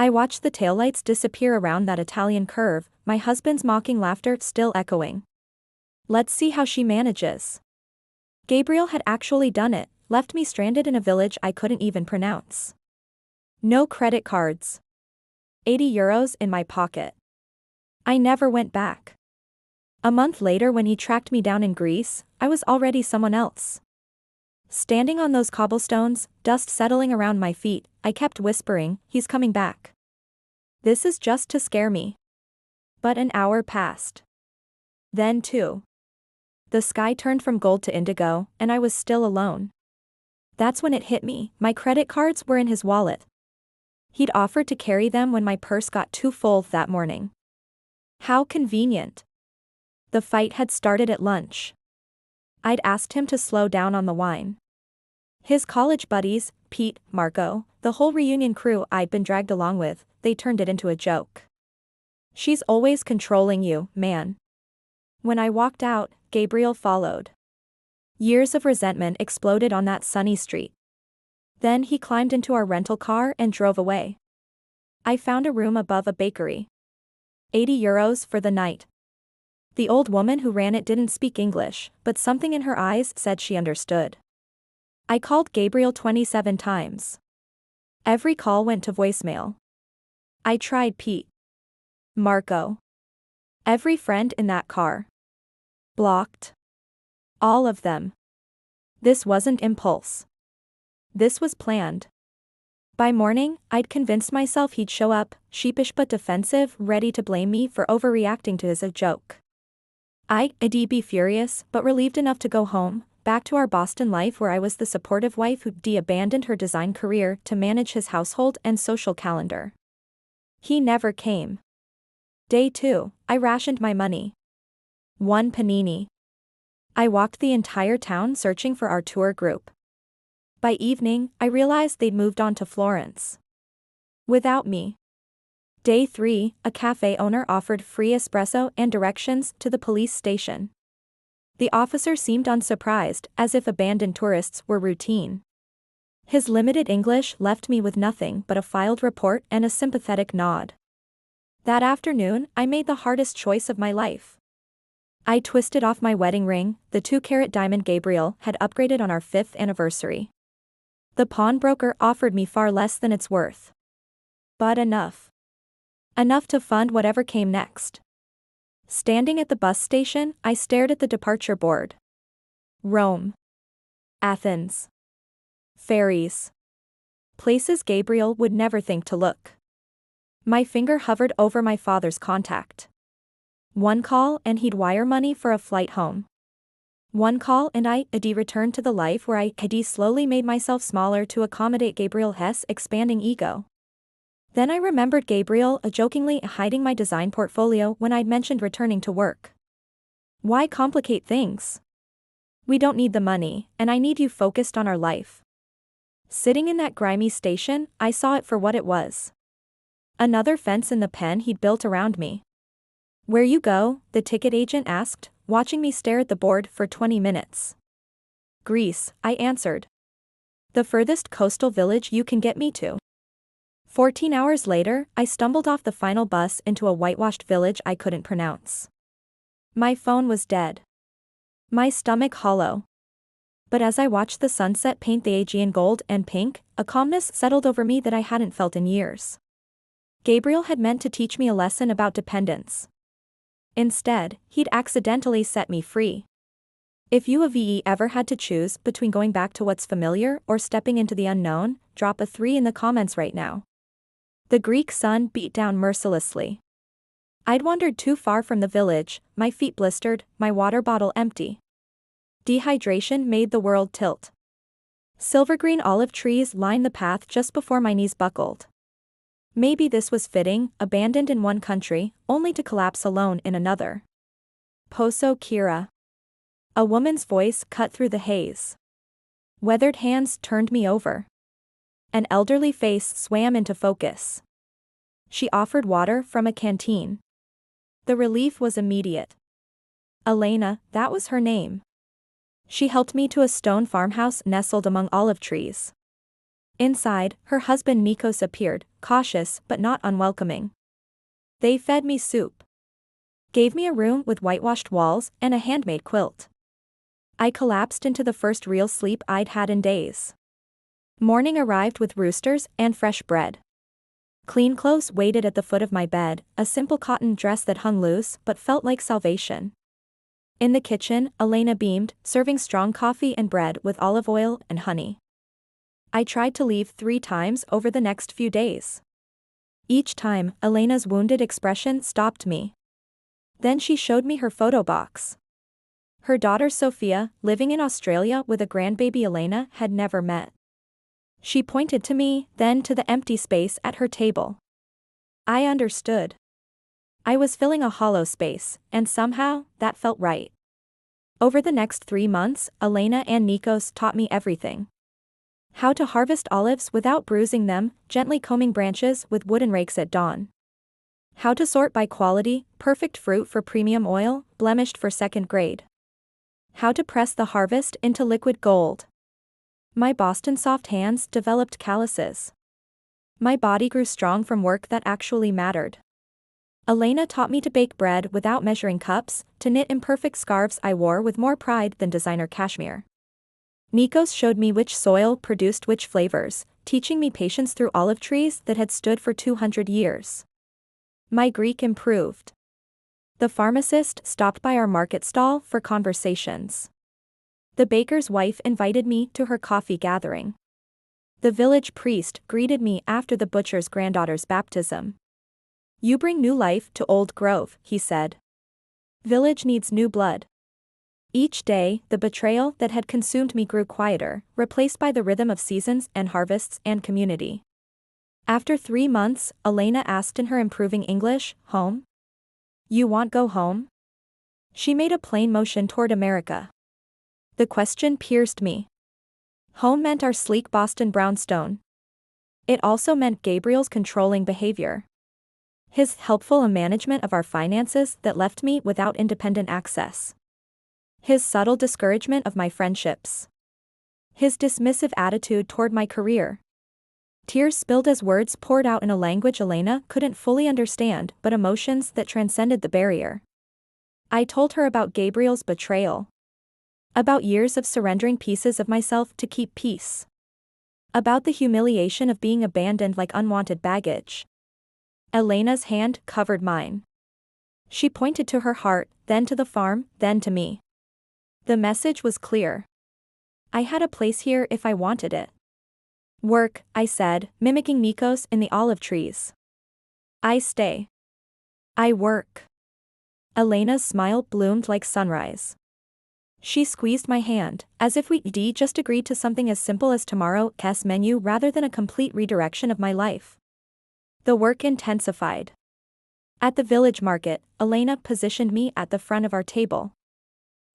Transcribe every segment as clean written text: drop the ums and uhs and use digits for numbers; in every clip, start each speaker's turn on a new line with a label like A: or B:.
A: I watched the taillights disappear around that Italian curve, my husband's mocking laughter still echoing. Let's see how she manages. Gabriel had actually done it, left me stranded in a village I couldn't even pronounce. No credit cards. 80 euros in my pocket. I never went back. A month later when he tracked me down in Greece, I was already someone else. Standing on those cobblestones, dust settling around my feet, I kept whispering, he's coming back. This is just to scare me. But an hour passed. Then 2. The sky turned from gold to indigo, and I was still alone. That's when it hit me, my credit cards were in his wallet. He'd offered to carry them when my purse got too full that morning. How convenient. The fight had started at lunch. I'd asked him to slow down on the wine. His college buddies, Pete, Marco, the whole reunion crew I'd been dragged along with, they turned it into a joke. She's always controlling you, man. When I walked out, Gabriel followed. Years of resentment exploded on that sunny street. Then he climbed into our rental car and drove away. I found a room above a bakery. 80 euros for the night. The old woman who ran it didn't speak English, but something in her eyes said she understood. I called Gabriel 27 times. Every call went to voicemail. I tried Pete. Marco. Every friend in that car. Blocked. All of them. This wasn't impulse. This was planned. By morning, I'd convinced myself he'd show up, sheepish but defensive, ready to blame me for overreacting to his joke. I'd be furious, but relieved enough to go home, back to our Boston life where I was the supportive wife who'd abandoned her design career to manage his household and social calendar. He never came. Day 2, I rationed my money. 1 panini. I walked the entire town searching for our tour group. By evening, I realized they'd moved on to Florence. Without me. Day 3, a cafe owner offered free espresso and directions to the police station. The officer seemed unsurprised, as if abandoned tourists were routine. His limited English left me with nothing but a filed report and a sympathetic nod. That afternoon, I made the hardest choice of my life. I twisted off my wedding ring, the 2-carat diamond Gabriel had upgraded on our 5th anniversary. The pawnbroker offered me far less than it's worth. But enough. Enough to fund whatever came next. Standing at the bus station, I stared at the departure board. Rome. Athens. Ferries. Places Gabriel would never think to look. My finger hovered over my father's contact. 1 call and he'd wire money for a flight home. 1 call and I'd returned to the life where I'd slowly made myself smaller to accommodate Gabriel Hess' expanding ego. Then I remembered Gabriel jokingly hiding my design portfolio when I'd mentioned returning to work. Why complicate things? We don't need the money, and I need you focused on our life. Sitting in that grimy station, I saw it for what it was. Another fence in the pen he'd built around me. Where you go? The ticket agent asked, watching me stare at the board for 20 minutes. Greece, I answered. The furthest coastal village you can get me to. 14 hours later, I stumbled off the final bus into a whitewashed village I couldn't pronounce. My phone was dead. My stomach hollow. But as I watched the sunset paint the Aegean gold and pink, a calmness settled over me that I hadn't felt in years. Gabriel had meant to teach me a lesson about dependence. Instead, he'd accidentally set me free. If you ever had to choose between going back to what's familiar or stepping into the unknown, drop a 3 in the comments right now. The Greek sun beat down mercilessly. I'd wandered too far from the village, my feet blistered, my water bottle empty. Dehydration made the world tilt. Silver-green olive trees lined the path just before my knees buckled. Maybe this was fitting, abandoned in one country, only to collapse alone in another. Poso Kira. A woman's voice cut through the haze. Weathered hands turned me over. An elderly face swam into focus. She offered water from a canteen. The relief was immediate. Elena, that was her name. She helped me to a stone farmhouse nestled among olive trees. Inside, her husband Nikos appeared, cautious but not unwelcoming. They fed me soup, gave me a room with whitewashed walls and a handmade quilt. I collapsed into the first real sleep I'd had in days. Morning arrived with roosters and fresh bread. Clean clothes waited at the foot of my bed, a simple cotton dress that hung loose but felt like salvation. In the kitchen, Elena beamed, serving strong coffee and bread with olive oil and honey. I tried to leave 3 times over the next few days. Each time, Elena's wounded expression stopped me. Then she showed me her photo box. Her daughter Sophia, living in Australia with a grandbaby Elena, had never met. She pointed to me, then to the empty space at her table. I understood. I was filling a hollow space, and somehow, that felt right. Over the next 3 months, Elena and Nikos taught me everything. How to harvest olives without bruising them, gently combing branches with wooden rakes at dawn. How to sort by quality, perfect fruit for premium oil, blemished for second grade. How to press the harvest into liquid gold. My Boston soft hands developed calluses. My body grew strong from work that actually mattered. Elena taught me to bake bread without measuring cups, to knit imperfect scarves I wore with more pride than designer cashmere. Nikos showed me which soil produced which flavors, teaching me patience through olive trees that had stood for 200 years. My Greek improved. The pharmacist stopped by our market stall for conversations. The baker's wife invited me to her coffee gathering. The village priest greeted me after the butcher's granddaughter's baptism. "You bring new life to Old Grove," he said. "Village needs new blood." Each day, the betrayal that had consumed me grew quieter, replaced by the rhythm of seasons and harvests and community. After 3 months, Elena asked in her improving English, "Home? You want go home?" She made a plain motion toward America. The question pierced me. Home meant our sleek Boston brownstone. It also meant Gabriel's controlling behavior. His helpful management of our finances that left me without independent access. His subtle discouragement of my friendships. His dismissive attitude toward my career. Tears spilled as words poured out in a language Elena couldn't fully understand, but emotions that transcended the barrier. I told her about Gabriel's betrayal. About years of surrendering pieces of myself to keep peace. About the humiliation of being abandoned like unwanted baggage. Elena's hand covered mine. She pointed to her heart, then to the farm, then to me. The message was clear. I had a place here if I wanted it. "Work," I said, mimicking Nikos in the olive trees. "I stay. I work." Elena's smile bloomed like sunrise. She squeezed my hand, as if we'd just agreed to something as simple as tomorrow's menu rather than a complete redirection of my life. The work intensified. At the village market, Elena positioned me at the front of our table.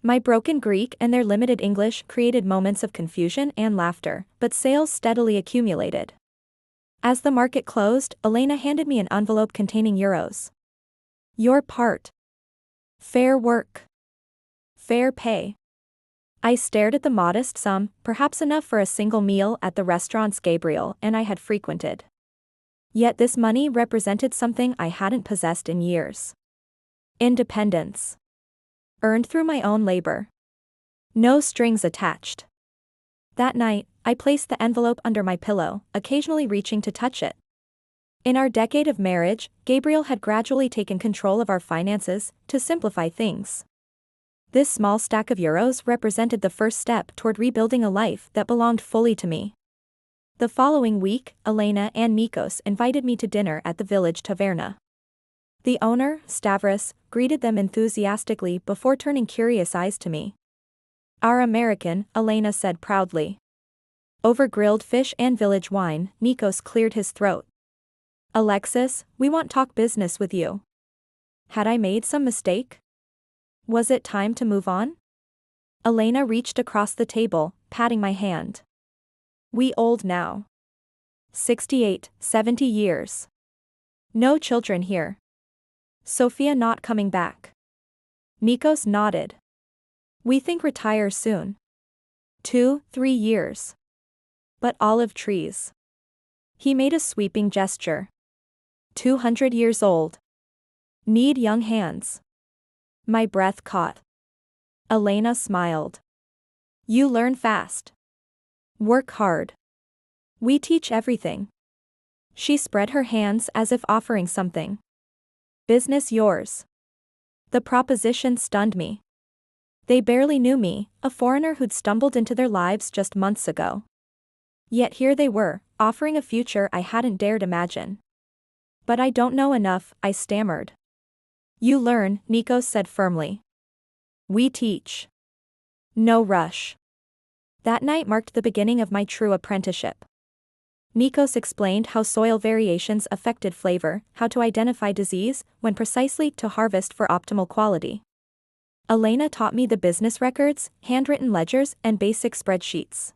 A: My broken Greek and their limited English created moments of confusion and laughter, but sales steadily accumulated. As the market closed, Elena handed me an envelope containing euros. "Your part. Fair work. Fair pay." I stared at the modest sum, perhaps enough for a single meal at the restaurants Gabriel and I had frequented. Yet this money represented something I hadn't possessed in years. Independence. Earned through my own labor. No strings attached. That night, I placed the envelope under my pillow, occasionally reaching to touch it. In our decade of marriage, Gabriel had gradually taken control of our finances to simplify things. This small stack of euros represented the first step toward rebuilding a life that belonged fully to me. The following week, Elena and Nikos invited me to dinner at the village taverna. The owner, Stavros, greeted them enthusiastically before turning curious eyes to me. "Our American," Elena said proudly. Over grilled fish and village wine, Nikos cleared his throat. "Alexis, we want talk business with you." Had I made some mistake? Was it time to move on? Elena reached across the table, patting my hand. "We old now. 68, 70 years. No children here. Sophia not coming back." Nikos nodded. "We think retire soon. 2, 3 years. But olive trees." He made a sweeping gesture. 200 years old. Need young hands. My breath caught. Elena smiled. You learn fast. Work hard. We teach everything. She spread her hands as if offering something. Business yours. The proposition stunned me. They barely knew me, a foreigner who'd stumbled into their lives just months ago. Yet here they were, offering a future I hadn't dared imagine. But I don't know enough, I stammered. You learn, Nikos said firmly. We teach. No rush. That night marked the beginning of my true apprenticeship. Nikos explained how soil variations affected flavor, how to identify disease, when precisely to harvest for optimal quality. Elena taught me the business records, handwritten ledgers, and basic spreadsheets.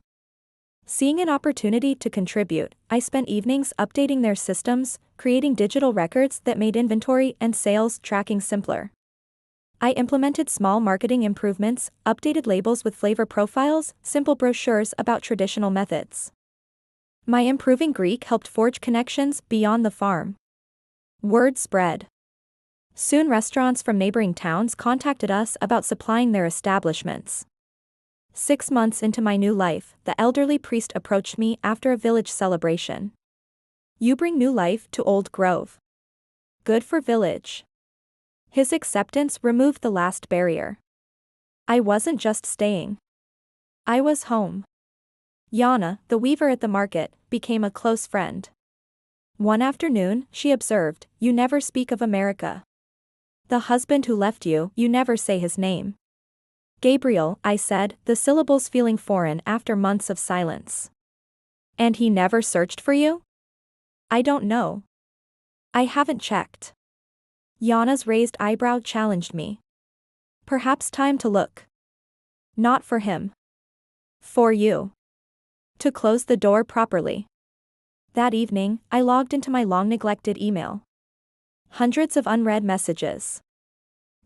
A: Seeing an opportunity to contribute, I spent evenings updating their systems, creating digital records that made inventory and sales tracking simpler. I implemented small marketing improvements, updated labels with flavor profiles, simple brochures about traditional methods. My improving Greek helped forge connections beyond the farm. Word spread. Soon restaurants from neighboring towns contacted us about supplying their establishments. 6 months into my new life, the elderly priest approached me after a village celebration. You bring new life to Old Grove. Good for village. His acceptance removed the last barrier. I wasn't just staying. I was home. Yana, the weaver at the market, became a close friend. One afternoon, she observed, you never speak of America. The husband who left you, you never say his name. Gabriel, I said, the syllables feeling foreign after months of silence. And he never searched for you? I don't know. I haven't checked. Yana's raised eyebrow challenged me. Perhaps time to look. Not for him. For you. To close the door properly. That evening, I logged into my long-neglected email. Hundreds of unread messages.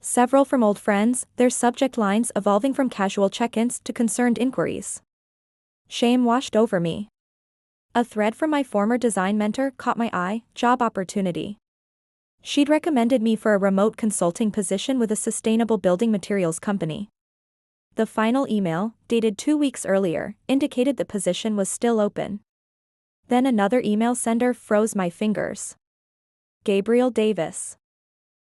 A: Several from old friends, their subject lines evolving from casual check-ins to concerned inquiries. Shame washed over me. A thread from my former design mentor caught my eye, job opportunity. She'd recommended me for a remote consulting position with a sustainable building materials company. The final email, dated 2 weeks earlier, indicated the position was still open. Then another email sender froze my fingers. Gabriel Davis.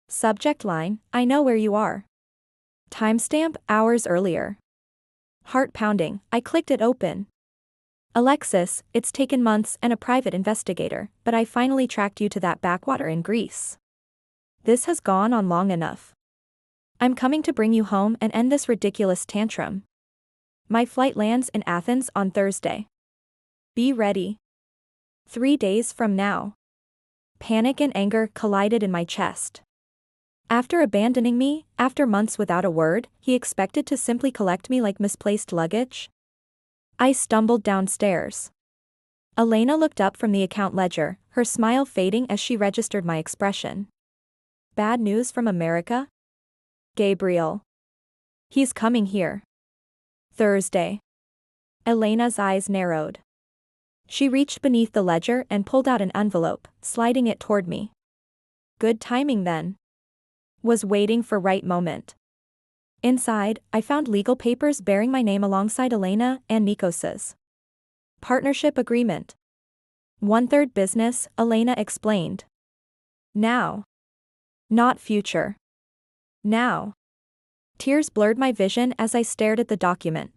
A: Subject line, I know where you are. Timestamp, hours earlier. Heart pounding, I clicked it open. Alexis, it's taken months and a private investigator, but I finally tracked you to that backwater in Greece. This has gone on long enough. I'm coming to bring you home and end this ridiculous tantrum. My flight lands in Athens on Thursday. Be ready. 3 days from now. Panic and anger collided in my chest. After abandoning me, after months without a word, he expected to simply collect me like misplaced luggage? I stumbled downstairs. Elena looked up from the account ledger, her smile fading as she registered my expression. Bad news from America? Gabriel. He's coming here. Thursday. Elena's eyes narrowed. She reached beneath the ledger and pulled out an envelope, sliding it toward me. Good timing then. Was waiting for right moment. Inside, I found legal papers bearing my name alongside Elena and Nikos's. Partnership agreement. 1/3 business, Elena explained. Now. Not future. Now. Tears blurred my vision as I stared at the document.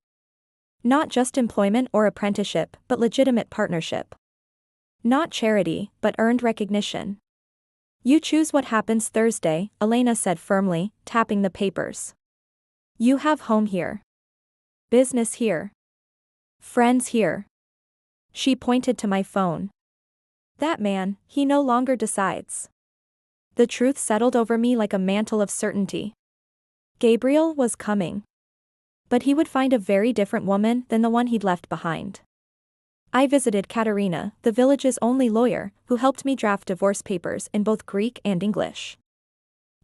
A: Not just employment or apprenticeship, but legitimate partnership. Not charity, but earned recognition. You choose what happens Thursday, Elena said firmly, tapping the papers. You have home here. Business here. Friends here. She pointed to my phone. That man, he no longer decides. The truth settled over me like a mantle of certainty. Gabriel was coming. But he would find a very different woman than the one he'd left behind. I visited Katerina, the village's only lawyer, who helped me draft divorce papers in both Greek and English.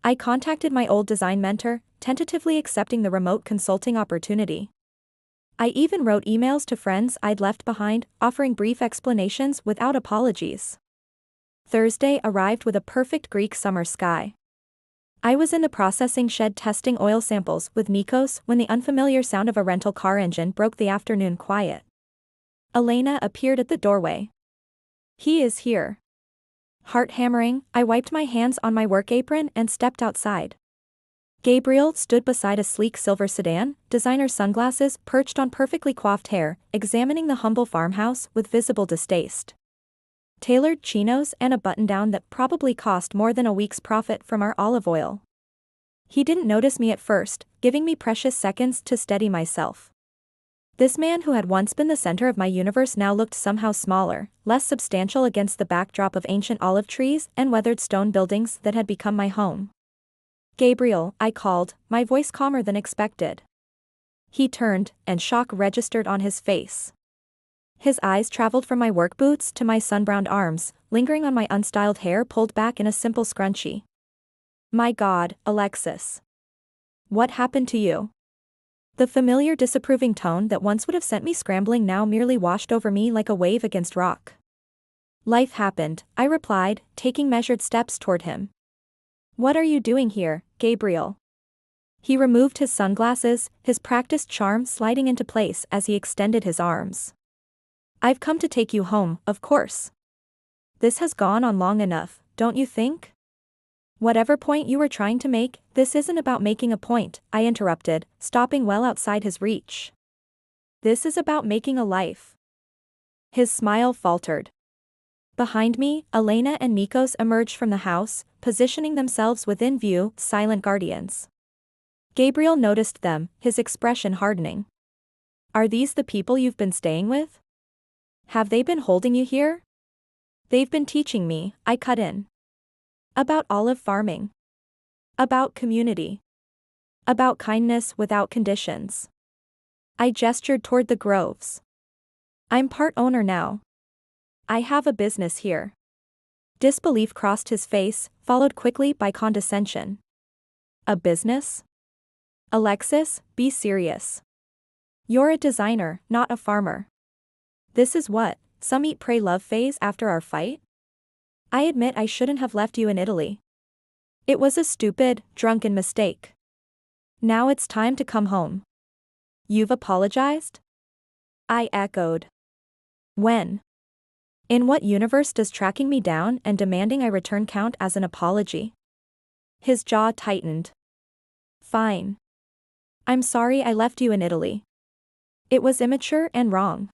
A: I contacted my old design mentor, tentatively accepting the remote consulting opportunity. I even wrote emails to friends I'd left behind, offering brief explanations without apologies. Thursday arrived with a perfect Greek summer sky. I was in the processing shed testing oil samples with Nikos when the unfamiliar sound of a rental car engine broke the afternoon quiet. Elena appeared at the doorway. "He is here." Heart hammering, I wiped my hands on my work apron and stepped outside. Gabriel stood beside a sleek silver sedan, designer sunglasses perched on perfectly coiffed hair, examining the humble farmhouse with visible distaste. Tailored chinos and a button-down that probably cost more than a week's profit from our olive oil. He didn't notice me at first, giving me precious seconds to steady myself. This man who had once been the center of my universe now looked somehow smaller, less substantial against the backdrop of ancient olive trees and weathered stone buildings that had become my home. "Gabriel," I called, my voice calmer than expected. He turned, and shock registered on his face. His eyes traveled from my work boots to my sun-browned arms, lingering on my unstyled hair pulled back in a simple scrunchie. "My God, Alexis. What happened to you?" The familiar disapproving tone that once would have sent me scrambling now merely washed over me like a wave against rock. "Life happened," I replied, taking measured steps toward him. "What are you doing here, Gabriel?" He removed his sunglasses, his practiced charm sliding into place as he extended his arms. "I've come to take you home, of course. This has gone on long enough, don't you think?" "Whatever point you were trying to make, this isn't about making a point," I interrupted, stopping well outside his reach. "This is about making a life." His smile faltered. Behind me, Elena and Nikos emerged from the house, positioning themselves within view, silent guardians. Gabriel noticed them, his expression hardening. "Are these the people you've been staying with? Have they been holding you here?" "They've been teaching me," I cut in. "About olive farming. About community. About kindness without conditions." I gestured toward the groves. "I'm part owner now. I have a business here." Disbelief crossed his face, followed quickly by condescension. "A business? Alexis, be serious. You're a designer, not a farmer. This is what, some eat pray love phase after our fight?" "I admit I shouldn't have left you in Italy. It was a stupid, drunken mistake. Now it's time to come home." "You've apologized?" I echoed. "When? In what universe does tracking me down and demanding I return count as an apology?" His jaw tightened. "Fine. I'm sorry I left you in Italy. It was immature and wrong.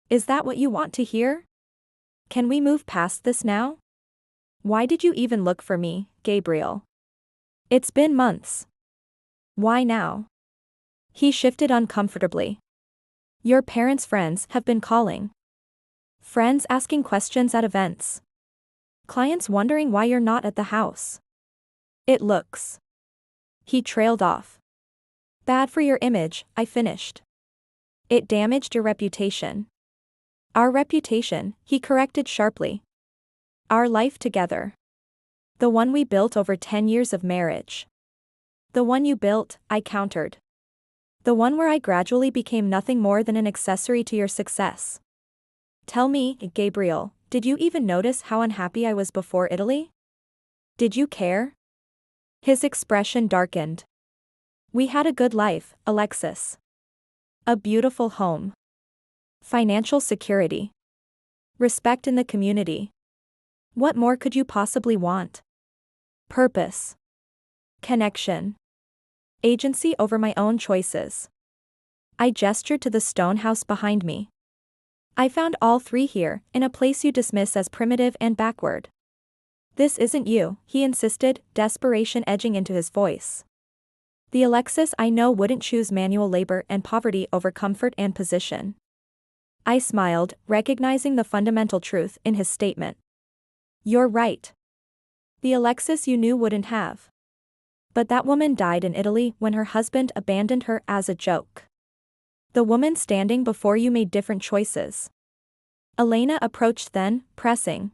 A: Is that what you want to hear? Can we move past this now? Why did you even look for me, Gabriel? It's been months. Why now?" He shifted uncomfortably. "Your parents' friends have been calling. Friends asking questions at events. Clients wondering why you're not at the house. It looks." He trailed off. "Bad for your image," I finished. "It damaged your reputation." "Our reputation," he corrected sharply. "Our life together. The one we built over 10 years of marriage." "The one you built," I countered. "The one where I gradually became nothing more than an accessory to your success." "Tell me, Gabriel, did you even notice how unhappy I was before Italy? Did you care?" His expression darkened. "We had a good life, Alexis. A beautiful home. Financial security. Respect in the community. What more could you possibly want? Purpose. Connection. Agency over my own choices." I gestured to the stone house behind me. "I found all three here, in a place you dismiss as primitive and backward." "This isn't you," he insisted, desperation edging into his voice. "The Alexis I know wouldn't choose manual labor and poverty over comfort and position." I smiled, recognizing the fundamental truth in his statement. "You're right. The Alexis you knew wouldn't have. But that woman died in Italy when her husband abandoned her as a joke. The woman standing before you made different choices." Elena approached then, pressing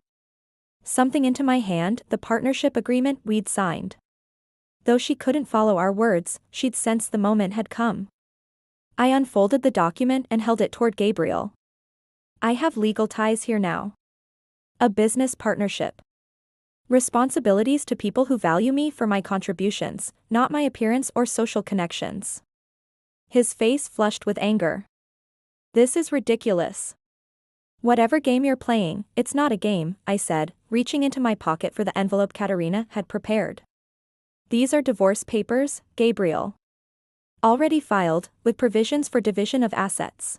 A: something into my hand, the partnership agreement we'd signed. Though she couldn't follow our words, she'd sensed the moment had come. I unfolded the document and held it toward Gabriel. I have legal ties here now. A business partnership. Responsibilities to people who value me for my contributions, not my appearance or social connections. His face flushed with anger. This is ridiculous. Whatever game you're playing, it's not a game, I said, reaching into my pocket for the envelope Katerina had prepared. These are divorce papers, Gabriel. Already filed, with provisions for division of assets.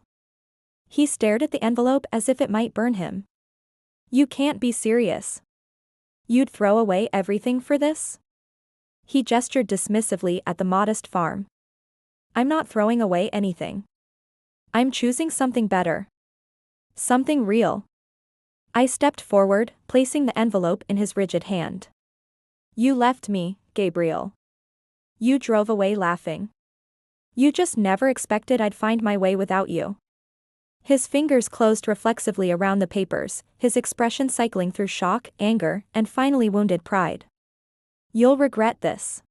A: He stared at the envelope as if it might burn him. You can't be serious. You'd throw away everything for this? He gestured dismissively at the modest farm. I'm not throwing away anything. I'm choosing something better. Something real. I stepped forward, placing the envelope in his rigid hand. You left me, Gabriel. You drove away laughing. You just never expected I'd find my way without you. His fingers closed reflexively around the papers, his expression cycling through shock, anger, and finally wounded pride. You'll regret this.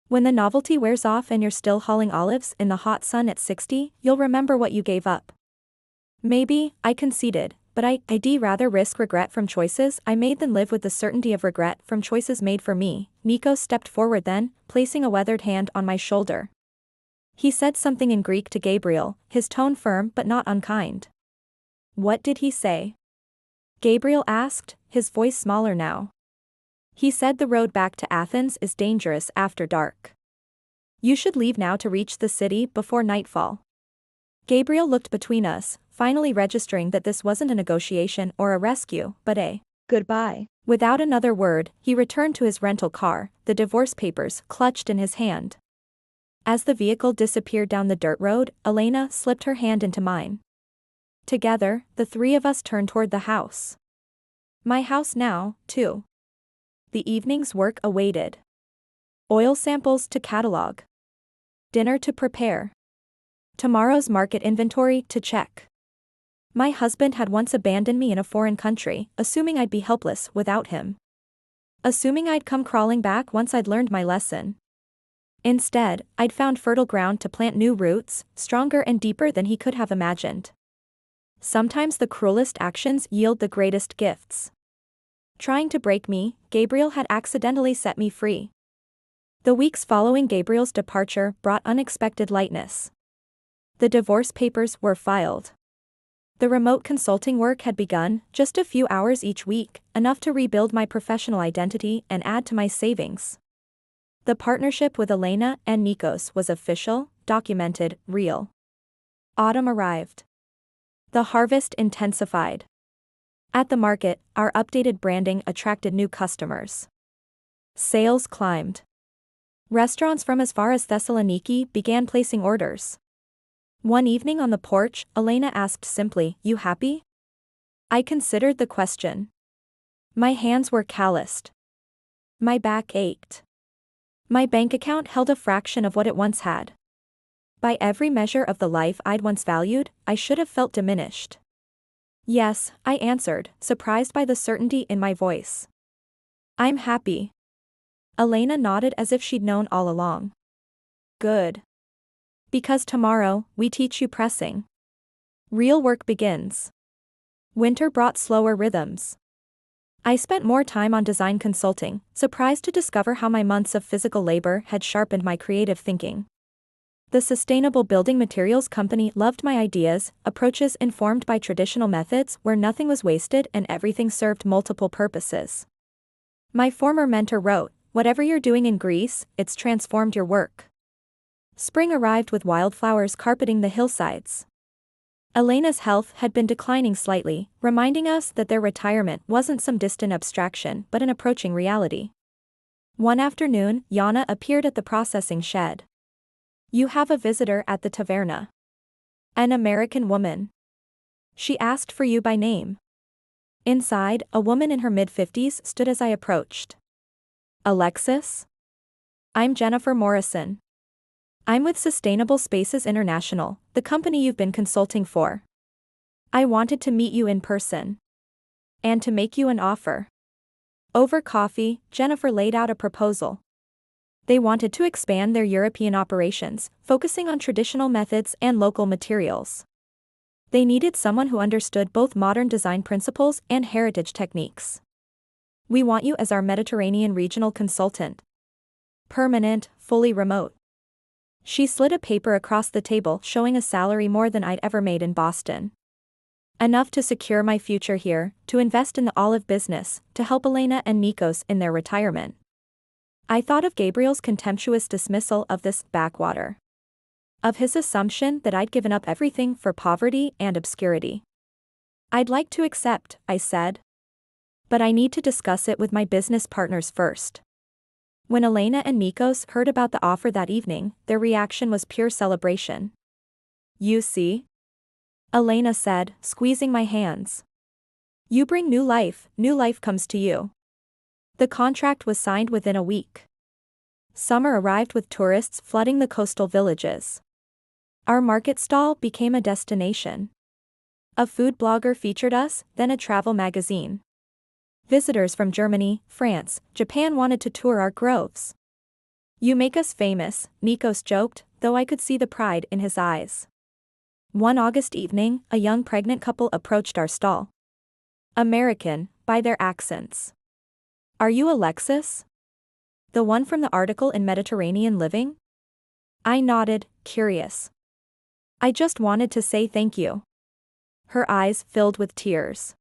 A: When the novelty wears off and you're still hauling olives in the hot sun at 60, you'll remember what you gave up. Maybe, I conceded, but I'd rather risk regret from choices I made than live with the certainty of regret from choices made for me. Nikos stepped forward then, placing a weathered hand on my shoulder. He said something in Greek to Gabriel, his tone firm but not unkind. What did he say? Gabriel asked, his voice smaller now. He said the road back to Athens is dangerous after dark. You should leave now to reach the city before nightfall. Gabriel looked between us, finally registering that this wasn't a negotiation or a rescue, but a goodbye. Without another word, he returned to his rental car, the divorce papers clutched in his hand. As the vehicle disappeared down the dirt road, Elena slipped her hand into mine. Together, the three of us turned toward the house. My house now, too. The evening's work awaited. Oil samples to catalog. Dinner to prepare. Tomorrow's market inventory to check. My husband had once abandoned me in a foreign country, assuming I'd be helpless without him. Assuming I'd come crawling back once I'd learned my lesson. Instead, I'd found fertile ground to plant new roots, stronger and deeper than he could have imagined. Sometimes the cruelest actions yield the greatest gifts. Trying to break me, Gabriel had accidentally set me free. The weeks following Gabriel's departure brought unexpected lightness. The divorce papers were filed. The remote consulting work had begun, just a few hours each week, enough to rebuild my professional identity and add to my savings. The partnership with Elena and Nikos was official, documented, real. Autumn arrived. The harvest intensified. At the market, our updated branding attracted new customers. Sales climbed. Restaurants from as far as Thessaloniki began placing orders. One evening on the porch, Elena asked simply, "You happy?" I considered the question. My hands were calloused. My back ached. My bank account held a fraction of what it once had. By every measure of the life I'd once valued, I should have felt diminished. Yes, I answered, surprised by the certainty in my voice. I'm happy. Elena nodded as if she'd known all along. Good. Because tomorrow, we teach you pressing. Real work begins. Winter brought slower rhythms. I spent more time on design consulting, surprised to discover how my months of physical labor had sharpened my creative thinking. The sustainable building materials company loved my ideas, approaches informed by traditional methods where nothing was wasted and everything served multiple purposes. My former mentor wrote, "Whatever you're doing in Greece, it's transformed your work." Spring arrived with wildflowers carpeting the hillsides. Elena's health had been declining slightly, reminding us that their retirement wasn't some distant abstraction but an approaching reality. One afternoon, Yana appeared at the processing shed. "You have a visitor at the taverna. An American woman. She asked for you by name." Inside, a woman in her mid-50s stood as I approached. "Alexis? I'm Jennifer Morrison. I'm with Sustainable Spaces International, the company you've been consulting for. I wanted to meet you in person. And to make you an offer." Over coffee, Jennifer laid out a proposal. They wanted to expand their European operations, focusing on traditional methods and local materials. They needed someone who understood both modern design principles and heritage techniques. We want you as our Mediterranean regional consultant. Permanent, fully remote. She slid a paper across the table showing a salary more than I'd ever made in Boston. Enough to secure my future here, to invest in the olive business, to help Elena and Nikos in their retirement. I thought of Gabriel's contemptuous dismissal of this backwater. Of his assumption that I'd given up everything for poverty and obscurity. I'd like to accept, I said. But I need to discuss it with my business partners first. When Elena and Nikos heard about the offer that evening, their reaction was pure celebration. You see? Elena said, squeezing my hands. You bring new life comes to you. The contract was signed within a week. Summer arrived with tourists flooding the coastal villages. Our market stall became a destination. A food blogger featured us, then a travel magazine. Visitors from Germany, France, Japan wanted to tour our groves. You make us famous, Nikos joked, though I could see the pride in his eyes. One August evening, a young pregnant couple approached our stall. American, by their accents. Are you Alexis? The one from the article in Mediterranean Living? I nodded, curious. I just wanted to say thank you. Her eyes filled with tears.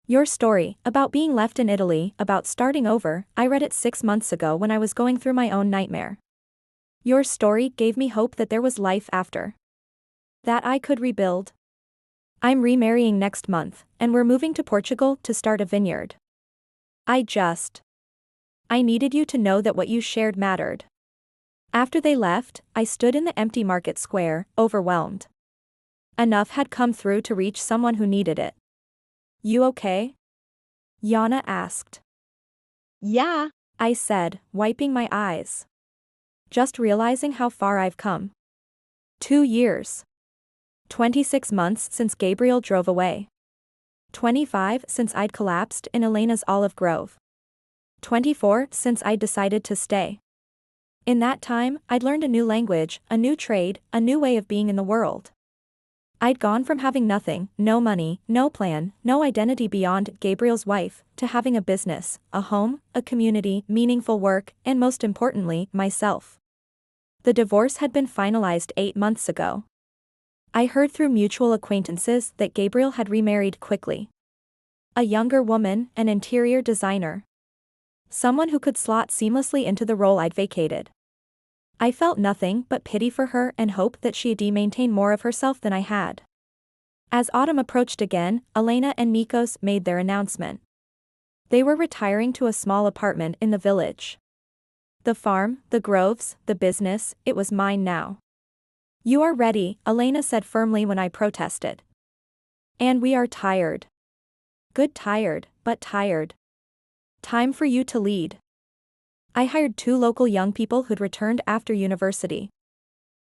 A: Your story, about being left in Italy, about starting over, I read it 6 months ago when I was going through my own nightmare. Your story gave me hope that there was life after. That I could rebuild. I'm remarrying next month, and we're moving to Portugal to start a vineyard. I needed you to know that what you shared mattered. After they left, I stood in the empty market square, overwhelmed. Enough had come through to reach someone who needed it. You okay? Yana asked.
B: Yeah,
A: I said, wiping my eyes. Just realizing how far I've come. 2 years. 26 months since Gabriel drove away. 25 since I'd collapsed in Elena's olive grove. 24 since I'd decided to stay. In that time, I'd learned a new language, a new trade, a new way of being in the world. I'd gone from having nothing, no money, no plan, no identity beyond Gabriel's wife, to having a business, a home, a community, meaningful work, and most importantly, myself. The divorce had been finalized 8 months ago. I heard through mutual acquaintances that Gabriel had remarried quickly. A younger woman, an interior designer. Someone who could slot seamlessly into the role I'd vacated. I felt nothing but pity for her and hope that she'd maintain more of herself than I had. As autumn approached again, Elena and Nikos made their announcement. They were retiring to a small apartment in the village. The farm, the groves, the business, it was mine now. You are ready, Elena said firmly when I protested. And we are tired. Good tired, but tired. Time for you to lead. I hired 2 local young people who'd returned after university.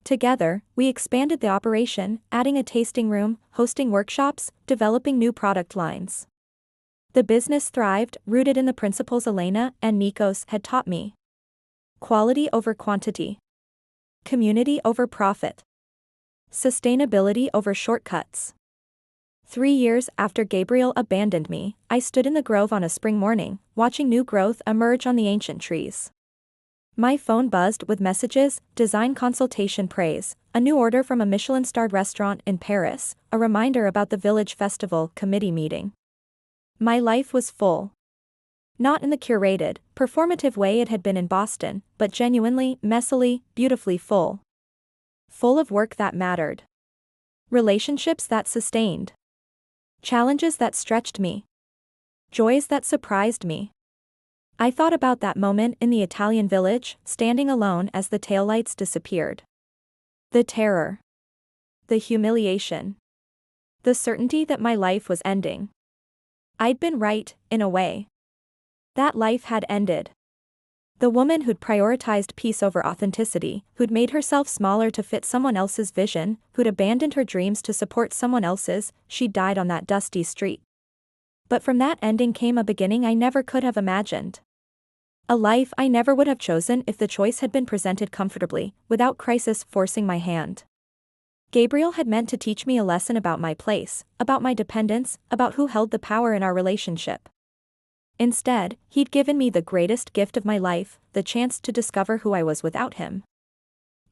A: Together, we expanded the operation, adding a tasting room, hosting workshops, developing new product lines. The business thrived, rooted in the principles Elena and Nikos had taught me. Quality over quantity. Community over profit. Sustainability over shortcuts. 3 years after Gabriel abandoned me, I stood in the grove on a spring morning, watching new growth emerge on the ancient trees. My phone buzzed with messages, design consultation praise, a new order from a Michelin-starred restaurant in Paris, a reminder about the village festival committee meeting. My life was full. Not in the curated, performative way it had been in Boston, but genuinely, messily, beautifully full. Full of work that mattered. Relationships that sustained. Challenges that stretched me. Joys that surprised me. I thought about that moment in the Italian village, standing alone as the taillights disappeared. The terror. The humiliation. The certainty that my life was ending. I'd been right, in a way. That life had ended. The woman who'd prioritized peace over authenticity, who'd made herself smaller to fit someone else's vision, who'd abandoned her dreams to support someone else's, she died on that dusty street. But from that ending came a beginning I never could have imagined. A life I never would have chosen if the choice had been presented comfortably, without crisis forcing my hand. Gabriel had meant to teach me a lesson about my place, about my dependence, about who held the power in our relationship. Instead, he'd given me the greatest gift of my life, the chance to discover who I was without him.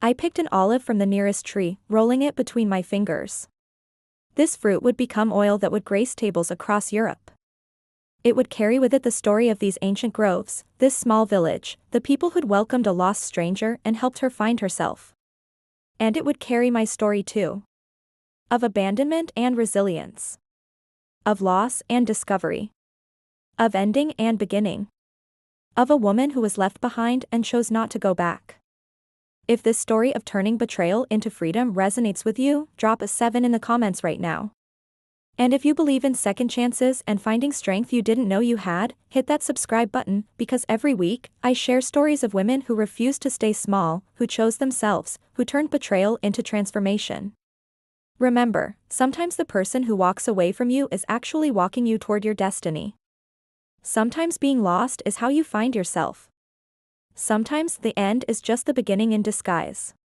A: I picked an olive from the nearest tree, rolling it between my fingers. This fruit would become oil that would grace tables across Europe. It would carry with it the story of these ancient groves, this small village, the people who'd welcomed a lost stranger and helped her find herself. And it would carry my story too. Of abandonment and resilience. Of loss and discovery. Of ending and beginning. Of a woman who was left behind and chose not to go back. If this story of turning betrayal into freedom resonates with you, drop a 7 in the comments right now. And if you believe in second chances and finding strength you didn't know you had, hit that subscribe button, because every week, I share stories of women who refused to stay small, who chose themselves, who turned betrayal into transformation. Remember, sometimes the person who walks away from you is actually walking you toward your destiny. Sometimes being lost is how you find yourself. Sometimes the end is just the beginning in disguise.